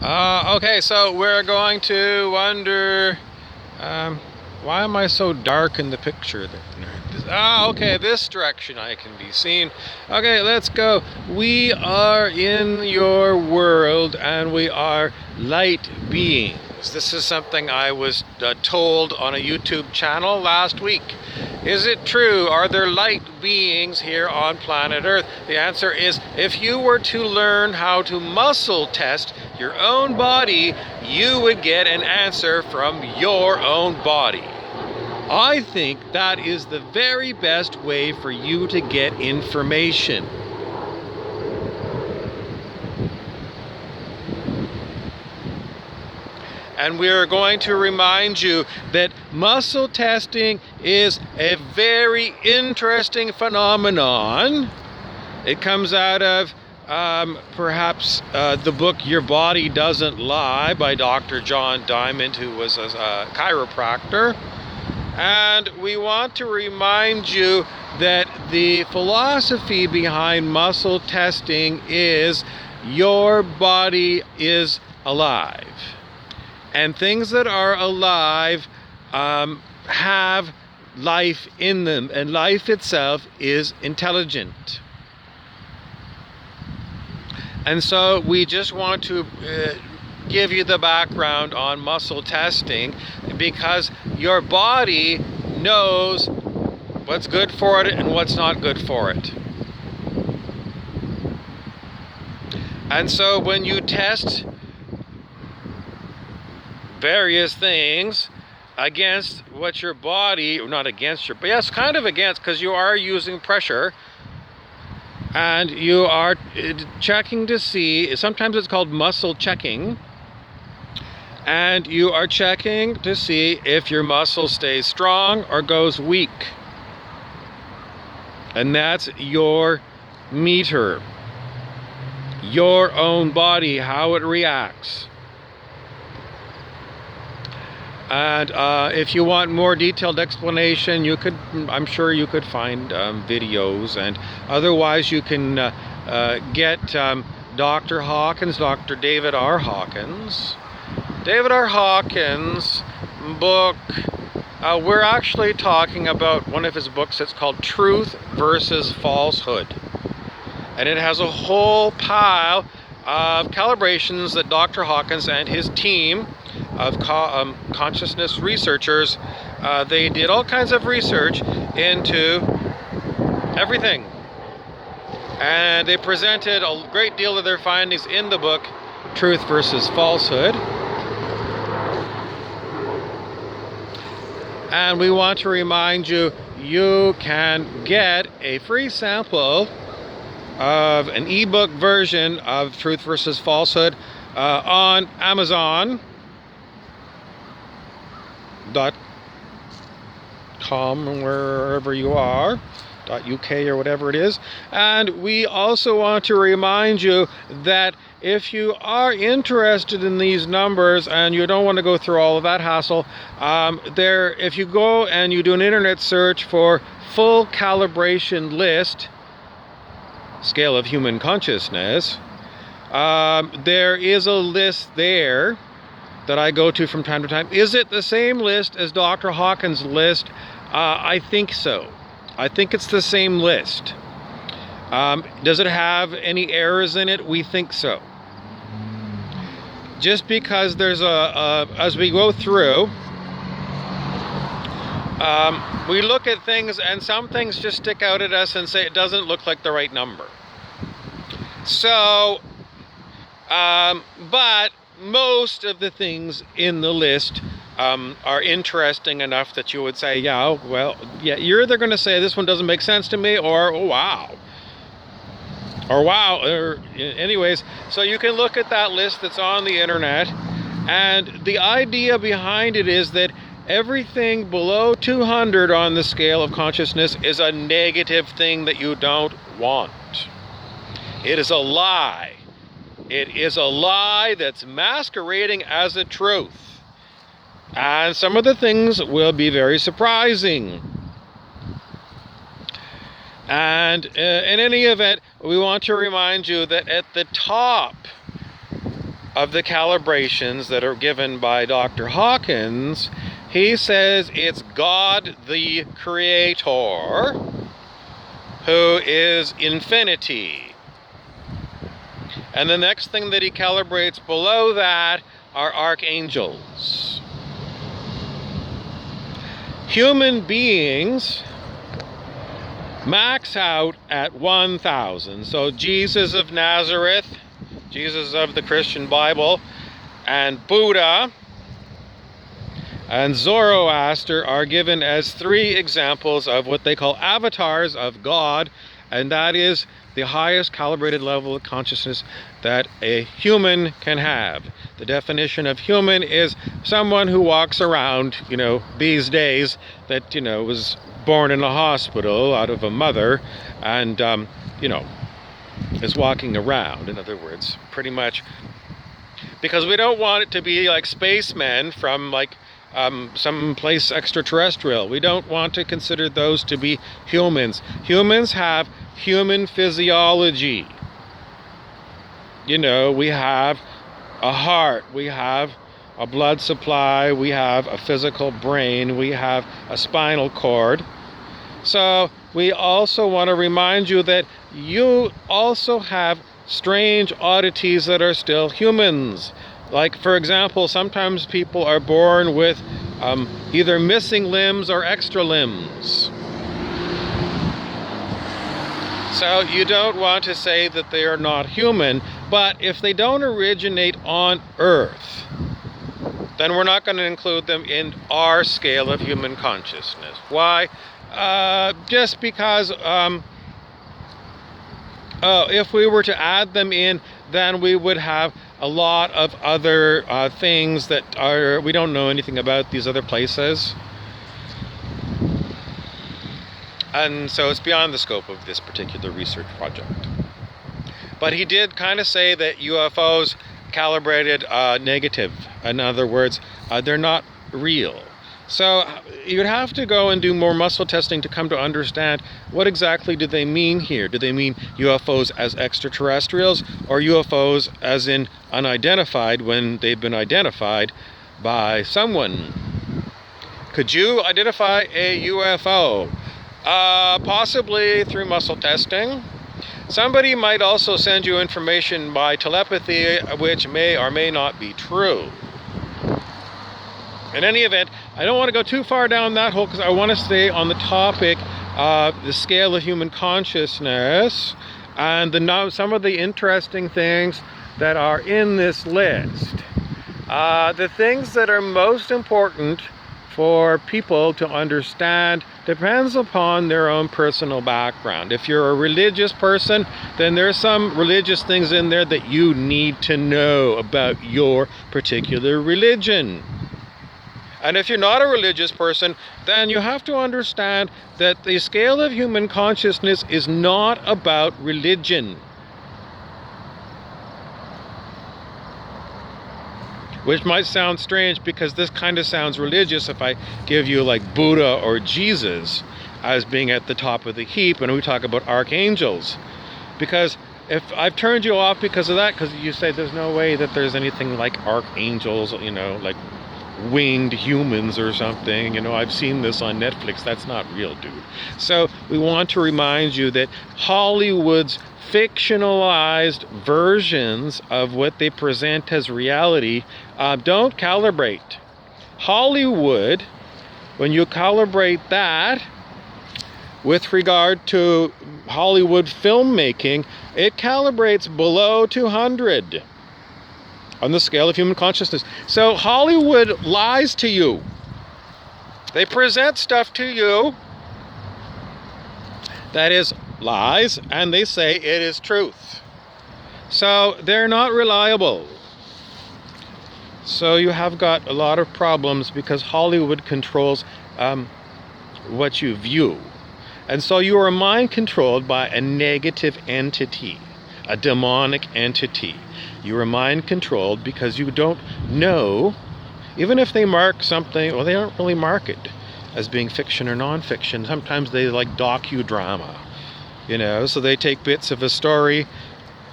Okay, so we're going to wonder, why am I so dark in the picture? Okay, this direction I can be seen. Okay, let's go. We are in your world, and we are light beings. This is something I was told on a YouTube channel last week. Is it true? Are there light beings here on planet Earth? The answer is, if you were to learn how to muscle test your own body, you would get an answer from your own body. I think that is the very best way for you to get information. And we are going to remind you that muscle testing is a very interesting phenomenon. It comes out of perhaps the book Your Body Doesn't Lie by Dr. John Diamond, who was a chiropractor. And we want to remind you that the philosophy behind muscle testing is your body is alive. And things that are alive have life in them, and life itself is intelligent. And so we just want to give you the background on muscle testing, because your body knows what's good for it and what's not good for it. And so when you test various things against what your body, or not against your, but yes, kind of against, because you are using pressure, and you are checking to see, sometimes it's called muscle checking, and you are checking to see if your muscle stays strong or goes weak. And that's your meter, your own body, how it reacts. And if you want more detailed explanation, I'm sure you could find videos, and otherwise you can get Dr. Hawkins, Dr. David R. Hawkins. David R. Hawkins' book, we're actually talking about one of his books. It's called Truth versus Falsehood. And it has a whole pile of calibrations that Dr. Hawkins and his team of consciousness researchers, they did all kinds of research into everything. And they presented a great deal of their findings in the book Truth versus Falsehood. And we want to remind you, you can get a free sample of an ebook version of Truth versus Falsehood on Amazon.com, wherever you are, .uk or whatever it is. And we also want to remind you that if you are interested in these numbers and you don't want to go through all of that hassle, if you go and you do an internet search for full calibration list, scale of human consciousness, there is a list there that I go to from time to time. Is it the same list as Dr. Hawkins' list? I think so. I think it's the same list. Does it have any errors in it? We think so. Just because there's as we go through, we look at things, and some things just stick out at us and say it doesn't look like the right number. So, but most of the things in the list are interesting enough that you would say, yeah, well, yeah, you're either going to say this one doesn't make sense to me, or oh, wow. Or wow, or anyways, so you can look at that list that's on the internet, and the idea behind it is that everything below 200 on the scale of consciousness is a negative thing that you don't want. It is a lie. It is a lie that's masquerading as a truth. And some of the things will be very surprising. And in any event, we want to remind you that at the top of the calibrations that are given by Dr. Hawkins, he says it's God the Creator who is infinity. And the next thing that he calibrates below that are archangels. Human beings max out at 1,000. So Jesus of Nazareth, Jesus of the Christian Bible, and Buddha and Zoroaster are given as 3 examples of what they call avatars of God, and that is the highest calibrated level of consciousness that a human can have. The definition of human is someone who walks around, these days, that, was born in a hospital out of a mother and, is walking around. In other words, pretty much, because we don't want it to be like spacemen from some place extraterrestrial. We don't want to consider those to be humans. Humans have human physiology. We have a heart, we have a blood supply, we have a physical brain, we have a spinal cord. So we also want to remind you that you also have strange oddities that are still humans. Like, for example, sometimes people are born with either missing limbs or extra limbs. So you don't want to say that they are not human, but if they don't originate on Earth, then we're not going to include them in our scale of human consciousness. Why? Just because if we were to add them in, then we would have a lot of other things that we don't know anything about these other places. And so it's beyond the scope of this particular research project. But he did kind of say that UFOs calibrated negative. In other words, they're not real. So you'd have to go and do more muscle testing to come to understand what exactly do they mean here. Do they mean UFOs as extraterrestrials, or UFOs as in unidentified when they've been identified by someone? Could you identify a UFO? Possibly through muscle testing. Somebody might also send you information by telepathy, which may or may not be true. In any event, I don't want to go too far down that hole because I want to stay on the topic of the scale of human consciousness and some of the interesting things that are in this list. The things that are most important for people to understand depends upon their own personal background. If you're a religious person, then there's some religious things in there that you need to know about your particular religion. And if you're not a religious person, then you have to understand that the scale of human consciousness is not about religion. Which might sound strange because this kind of sounds religious if I give you like Buddha or Jesus as being at the top of the heap and we talk about archangels. Because if I've turned you off because of that, because you say there's no way that there's anything like archangels, like winged humans or something. I've seen this on Netflix. That's not real, dude. So we want to remind you that Hollywood's fictionalized versions of what they present as reality don't calibrate. Hollywood, when you calibrate that with regard to Hollywood filmmaking, it calibrates below 200 on the scale of human consciousness. So Hollywood lies to you. They present stuff to you that is lies, and they say it is truth. So they're not reliable. So you have got a lot of problems because Hollywood controls what you view. And so you are mind controlled by a negative entity, a demonic entity. You are mind controlled because you don't know, even if they mark something, well, they don't really mark it as being fiction or non-fiction. Sometimes they like docudrama, so they take bits of a story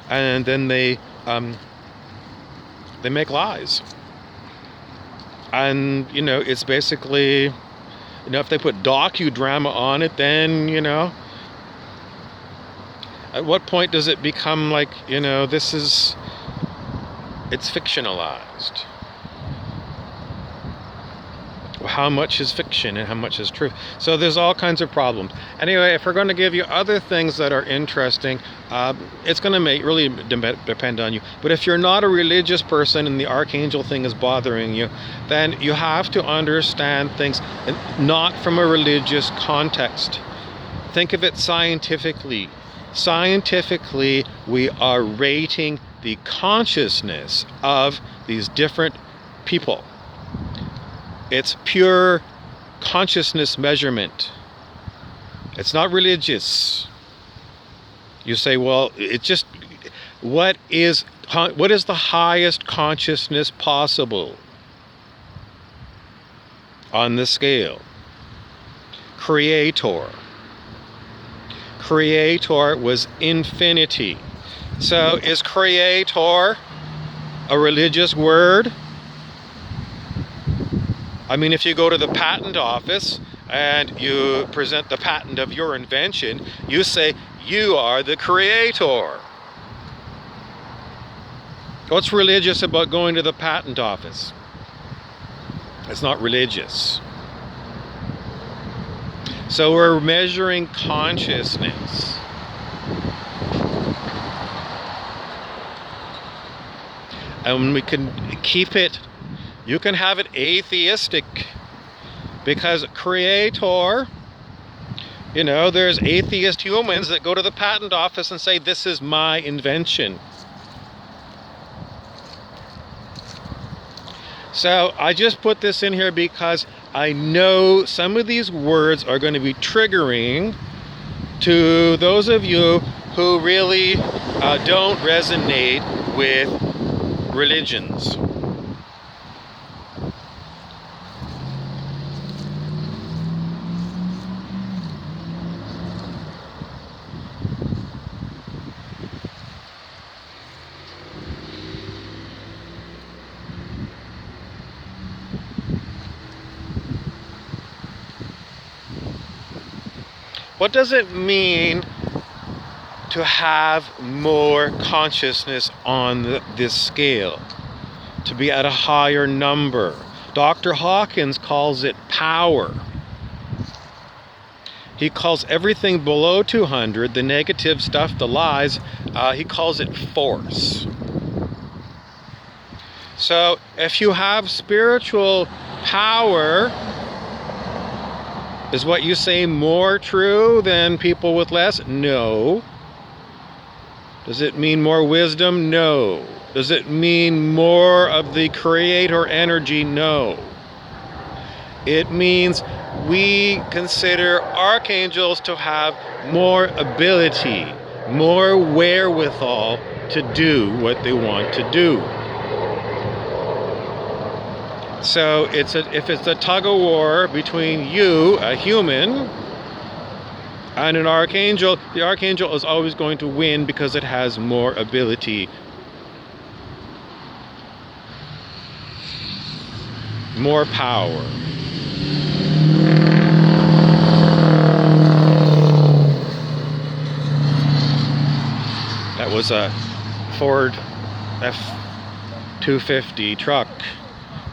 and then they They make lies. And, you know, it's basically, you know, if they put docudrama on it, then, you know, at what point does it become like, you know, it's fictionalized? How much is fiction and how much is truth? So there's all kinds of problems. Anyway, if we're going to give you other things that are interesting, it's going to really depend on you. But if you're not a religious person and the archangel thing is bothering you, then you have to understand things not from a religious context. Think of it scientifically. Scientifically, we are rating the consciousness of these different people. It's pure consciousness measurement. It's not religious. You say, well, it's just, what is the highest consciousness possible on the scale? Creator. Creator was infinity. So is creator a religious word? I mean, if you go to the patent office and you present the patent of your invention, you say, you are the creator. What's religious about going to the patent office? It's not religious. So we're measuring consciousness. And we can keep it, you can have it atheistic, because creator, you know, there's atheist humans that go to the patent office and say, this is my invention. So I just put this in here because I know some of these words are going to be triggering to those of you who really don't resonate with religions. What does it mean to have more consciousness on this scale? To be at a higher number? Dr. Hawkins calls it power. He calls everything below 200, the negative stuff, the lies, he calls it force. So if you have spiritual power, is what you say more true than people with less? No. Does it mean more wisdom? No. Does it mean more of the creator energy? No. It means we consider archangels to have more ability, more wherewithal to do what they want to do. So if it's a tug of war between you, a human, and an archangel, the archangel is always going to win because it has more ability, more power. That was a Ford F-250 truck.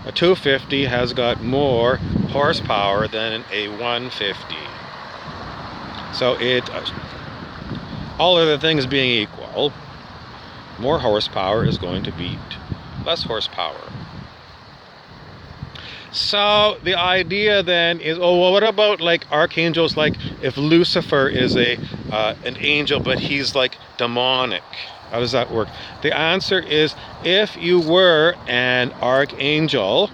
A 250 has got more horsepower than a 150. So all other things being equal, more horsepower is going to beat less horsepower. So the idea then is, oh, well, what about like archangels? Like if Lucifer is an angel, but he's like demonic. How does that work? The answer is, if you were an archangel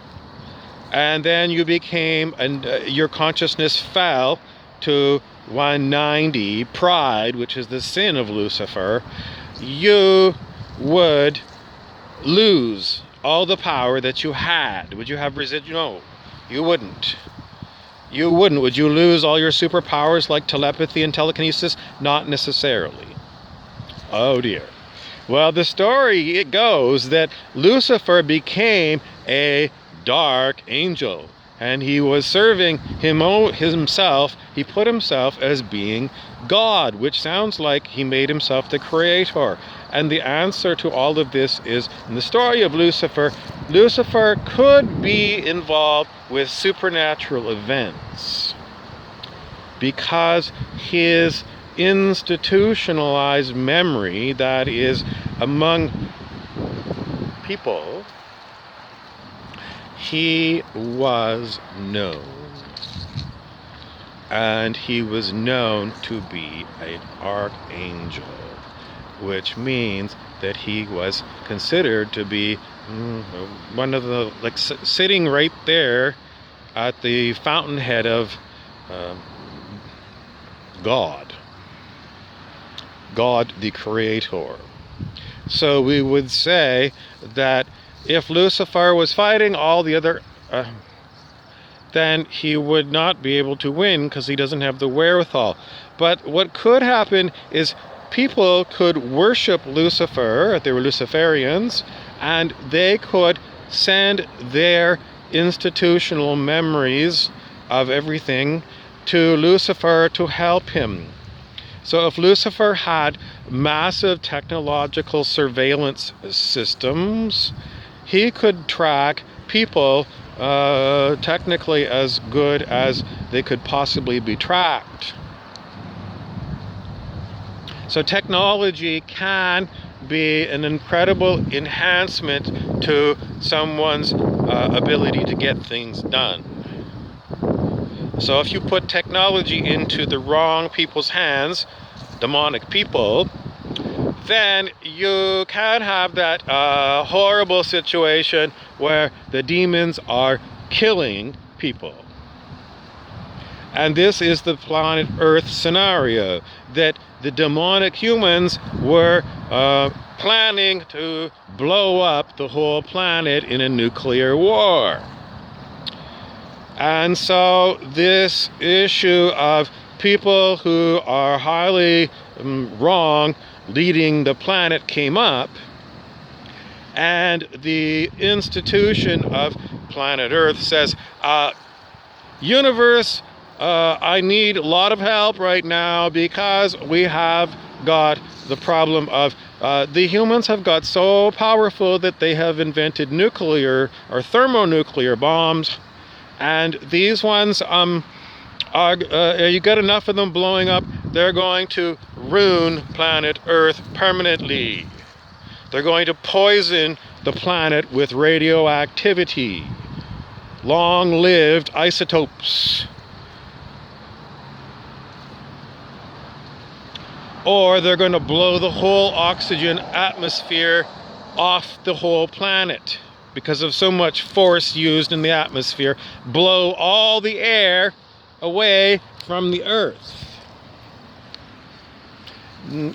and then you became, your consciousness fell to 190, pride, which is the sin of Lucifer, you would lose all the power that you had. Would you have residual? No, you wouldn't. You wouldn't. Would you lose all your superpowers like telepathy and telekinesis? Not necessarily. Oh dear. Well, the story, it goes that Lucifer became a dark angel, and he was serving himself. He put himself as being God, which sounds like he made himself the creator. And the answer to all of this is, in the story of Lucifer, Lucifer could be involved with supernatural events because his institutionalized memory that is among people, he was known. And he was known to be an archangel, which means that he was considered to be one of the, like, sitting right there at the fountainhead of God the creator. So we would say that if Lucifer was fighting all the other, then he would not be able to win because he doesn't have the wherewithal. But what could happen is people could worship Lucifer, if they were Luciferians, and they could send their institutional memories of everything to Lucifer to help him. So if Lucifer had massive technological surveillance systems, he could track people technically as good as they could possibly be tracked. So technology can be an incredible enhancement to someone's ability to get things done. So if you put technology into the wrong people's hands, demonic people, then you can have that horrible situation where the demons are killing people. And this is the planet Earth scenario, that the demonic humans were planning to blow up the whole planet in a nuclear war. And so this issue of people who are highly wrong leading the planet came up, and the institution of planet Earth says, universe, I need a lot of help right now because we have got the problem of the humans have got so powerful that they have invented nuclear or thermonuclear bombs. And these ones, you get enough of them blowing up, they're going to ruin planet Earth permanently. They're going to poison the planet with radioactivity, long-lived isotopes. Or they're going to blow the whole oxygen atmosphere off the whole planet. Because of so much force used in the atmosphere, blow all the air away from the Earth.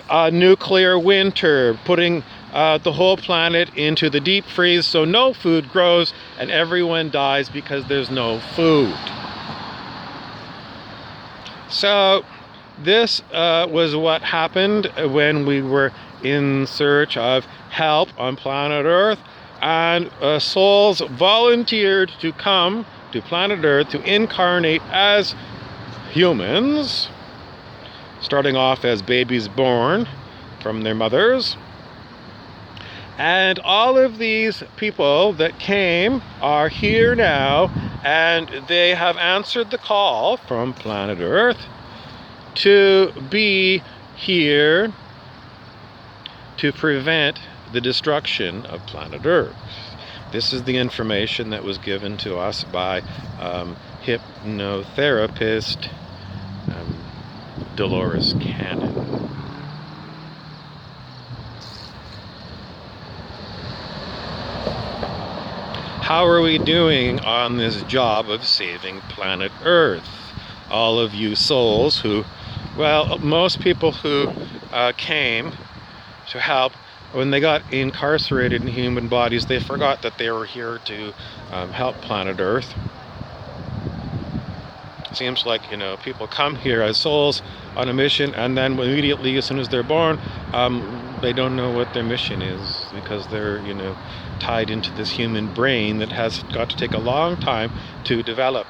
A nuclear winter, putting the whole planet into the deep freeze so no food grows and everyone dies because there's no food. So this was what happened when we were in search of help on planet Earth. And souls volunteered to come to planet Earth to incarnate as humans, starting off as babies born from their mothers. And all of these people that came are here now, and they have answered the call from planet Earth to be here to prevent the destruction of planet Earth. This is the information that was given to us by hypnotherapist Dolores Cannon. How are we doing on this job of saving planet Earth? All of you souls who, well, most people who came to help, when they got incarcerated in human bodies, they forgot that they were here to help planet Earth. It seems like, people come here as souls on a mission, and then immediately, as soon as they're born, they don't know what their mission is, because they're, tied into this human brain that has got to take a long time to develop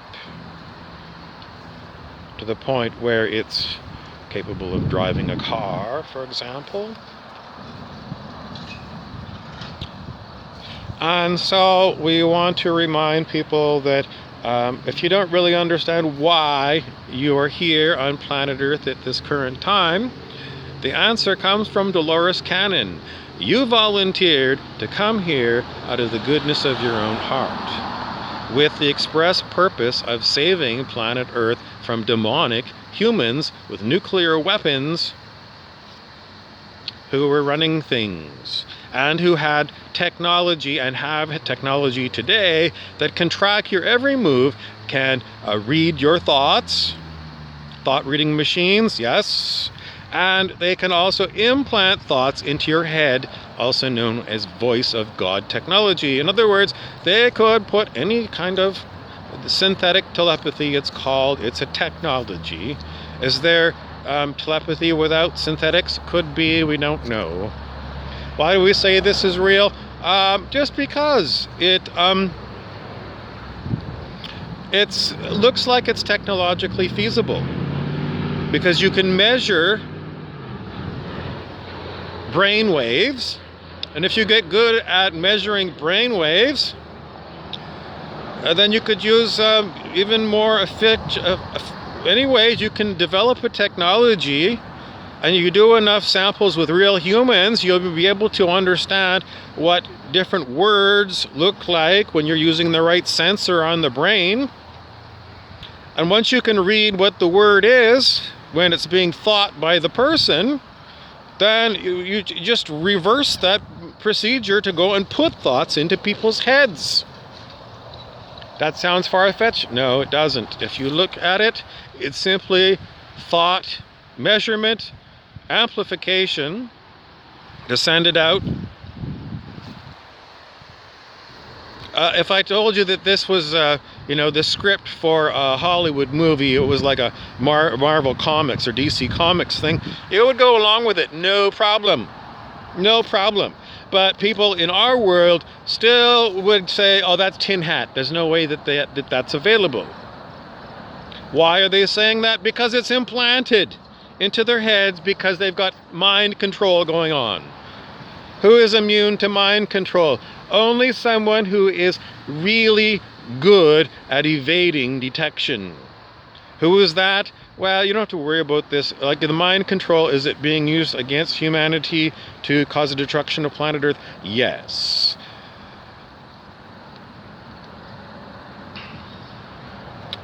to the point where it's capable of driving a car, for example. And so we want to remind people that if you don't really understand why you are here on planet Earth at this current time, the answer comes from Dolores Cannon. You volunteered to come here out of the goodness of your own heart, with the express purpose of saving planet Earth from demonic humans with nuclear weapons who were running things, and who had technology and have technology today that can track your every move, can read your thoughts, thought reading machines, yes, and they can also implant thoughts into your head, also known as voice of God technology. In other words, they could put any kind of synthetic telepathy, it's called. It's a technology. Is there telepathy without synthetics? Could be, we don't know. Why do we say this is real? Just because it looks like it's technologically feasible, because you can measure brain waves, and if you get good at measuring brain waves, then you could use even more anyways, you can develop a technology, and you do enough samples with real humans, you'll be able to understand what different words look like when you're using the right sensor on the brain. And once you can read what the word is when it's being thought by the person, then you just reverse that procedure to go and put thoughts into people's heads. That sounds far-fetched? No, it doesn't. If you look at it, it's simply thought, measurement, amplification, to send it out. If I told you that this was, the script for a Hollywood movie, it was like a Marvel Comics or DC Comics thing, it would go along with it, no problem. No problem. But people in our world still would say, oh, that's tin hat. There's no way that that's available. Why are they saying that? Because it's implanted into their heads, because they've got mind control going on. Who is immune to mind control? Only someone who is really good at evading detection. Who is that? Well, you don't have to worry about this. Like, the mind control, is it being used against humanity to cause the destruction of planet Earth? Yes.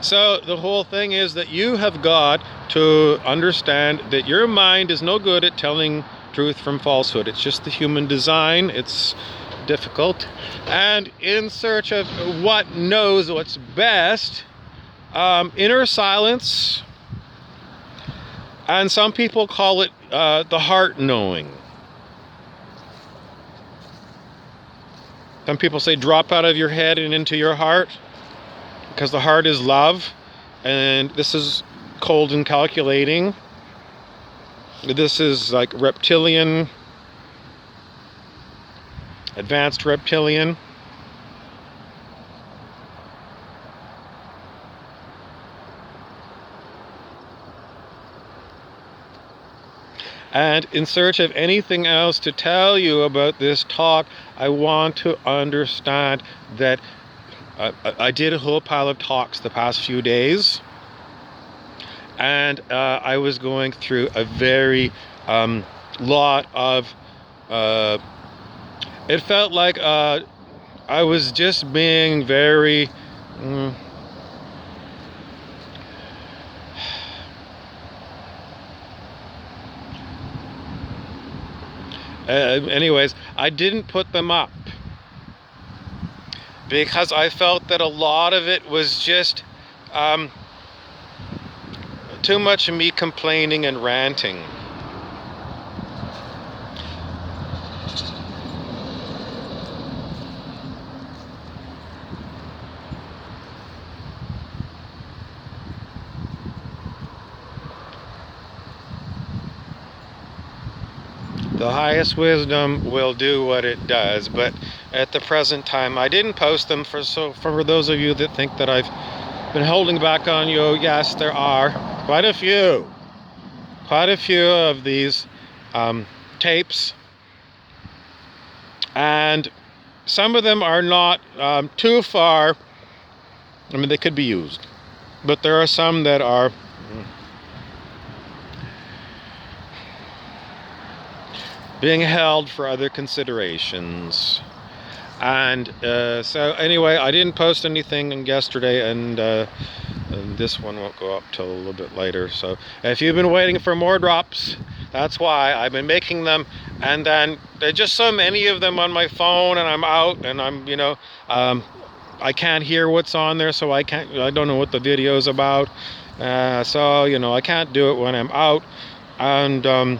So the whole thing is that you have got to understand that your mind is no good at telling truth from falsehood. It's just the human design. It's difficult. And in search of what knows what's best, inner silence, and some people call it the heart knowing. Some people say drop out of your head and into your heart, because the heart is love, and this is cold and calculating. This is like reptilian, advanced reptilian. And in search of anything else to tell you about this talk, I want to understand that I did a whole pile of talks the past few days, and I was going through a very lot of, it felt like I was just being very, anyways, I didn't put them up, because I felt that a lot of it was just too much of me complaining and ranting. the highest wisdom will do what it does. But at the present time, I didn't post them for those of you that think that I've been holding back on you. Yes, there are quite a few of these tapes, and some of them are not too far. I mean, they could be used, but there are some that are being held for other considerations. And so anyway, I didn't post anything yesterday, and this one won't go up till a little bit later. So if you've been waiting for more drops, that's why. I've been making them, and then there's just so many of them on my phone, and I'm out, and I'm, I can't hear what's on there, so I don't know what the video's about. So, I can't do it when I'm out. And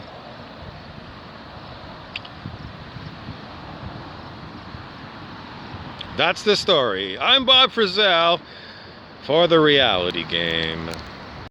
that's the story. I'm Bob Frizzell for the reality game.